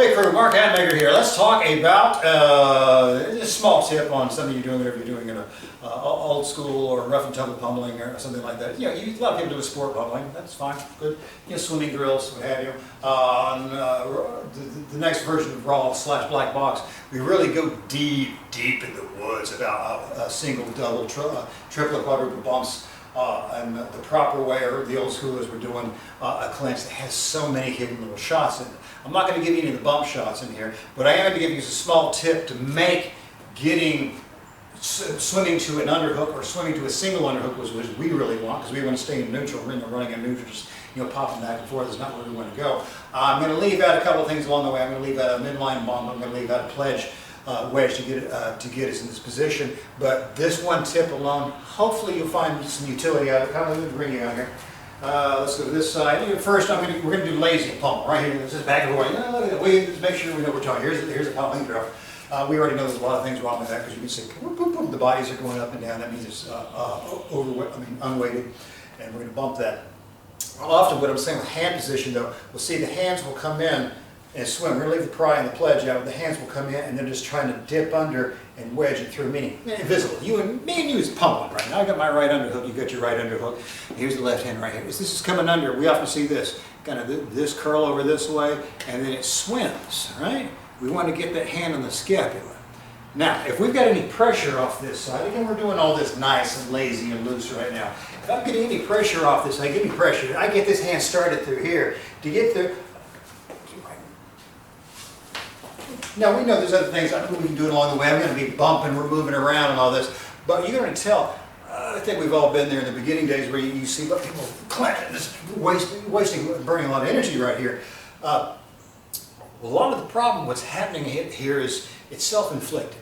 Hey crew, Mark Hatmaker here. Let's talk about a small tip on something you're doing, whatever you're doing in a old school or rough and tumble pummeling or something like that. You know, a lot of people do a sport pummeling. That's fine, good. You know, swimming drills, what have you. The next version of raw/black box, we really go deep in the woods about single, double, triple, quadruple bumps. And the proper way, or the old school, is we're doing a clinch that has so many hidden little shots in it. I'm not going to give you any of the bump shots in here, but I am going to give you a small tip to make swimming to an underhook or swimming to a single underhook, which we really want, because we want to stay in neutral. We're running in neutral, just popping back and forth is not where we want to go. I'm going to leave out a couple of things along the way. I'm going to leave out a midline bump. I'm going to leave out a pledge wedge to get us in this position. But this one tip alone, hopefully you'll find some utility out of it. How about we bring you out here? Let's go to this side. First, we're going to do lazy pump right here. This is back and forth. Look at that. Just make sure we know what we're talking. Here's a pummeling drill. We already know there's a lot of things wrong with that, because you can see boop, boop, boop, the bodies are going up and down. That means it's unweighted, and we're going to bump that. Often, what I'm saying with hand position, though, we'll see the hands will come in and swim. We're going to leave the pry and the pledge out. The hands will come in and they're just trying to dip under and wedge it through, meaning invisible. Me and you is pummeling right now. I got my right underhook, you got your right underhook. Here's the left hand right here. As this is coming under, we often see this, kind of this curl over this way, and then it swims, right? We want to get that hand on the scapula. Now, if we've got any pressure off this side, again, we're doing all this nice and lazy and loose right now. If I'm getting any pressure off this side, give me pressure. I get this hand started through here. To get through, now we know there's other things we can do along the way. I'm going to be bumping, we're moving around and all this. But you're going to tell, I think we've all been there in the beginning days where you see people just wasting, burning a lot of energy right here. A lot of the problem, what's happening here is it's self-inflicted.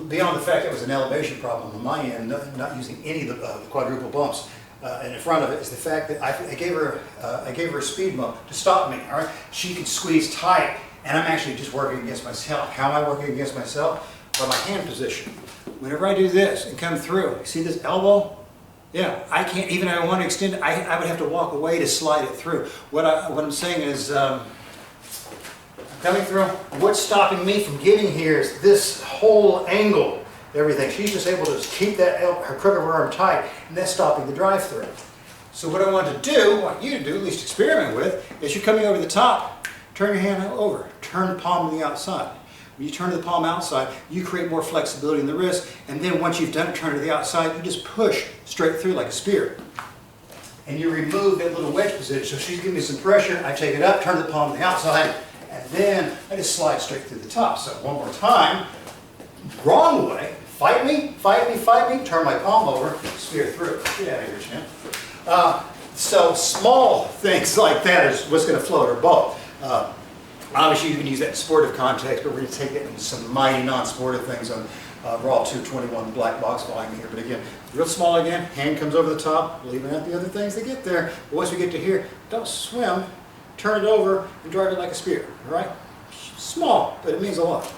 Beyond the fact that it was an elevation problem on my end, not using any of the quadruple bumps. And in front of it is the fact that I gave her a speed bump to stop me. All right, she could squeeze tight, and I'm actually just working against myself. How am I working against myself? By my hand position. Whenever I do this and come through, see this elbow? Yeah, I can't, even if I want to extend it, I would have to walk away to slide it through. What I'm saying is, coming through, what's stopping me from getting here is this whole angle, everything. She's just able to keep her crook of her arm tight, and that's stopping the drive through. So what I want you to do, at least experiment with, is you're coming over the top, turn your hand over, turn the palm to the outside. When you turn the palm outside, you create more flexibility in the wrist, and then once you've done it, turn to the outside, you just push straight through like a spear. And you remove that little wedge position. So she's giving me some pressure, I take it up, turn the palm to the outside, and then I just slide straight through the top. So one more time, wrong way, fight me, turn my palm over, spear through. Get out of here, champ. So small things like that is what's going to float our boat. Obviously you can use that in sportive context, but we're going to take it into some mighty non-sportive things on raw 221 black box volume here. But again, real small again, hand comes over the top, leaving out the other things that get there. But once we get to here, don't swim, turn it over and drive it like a spear, all right? Small, but it means a lot.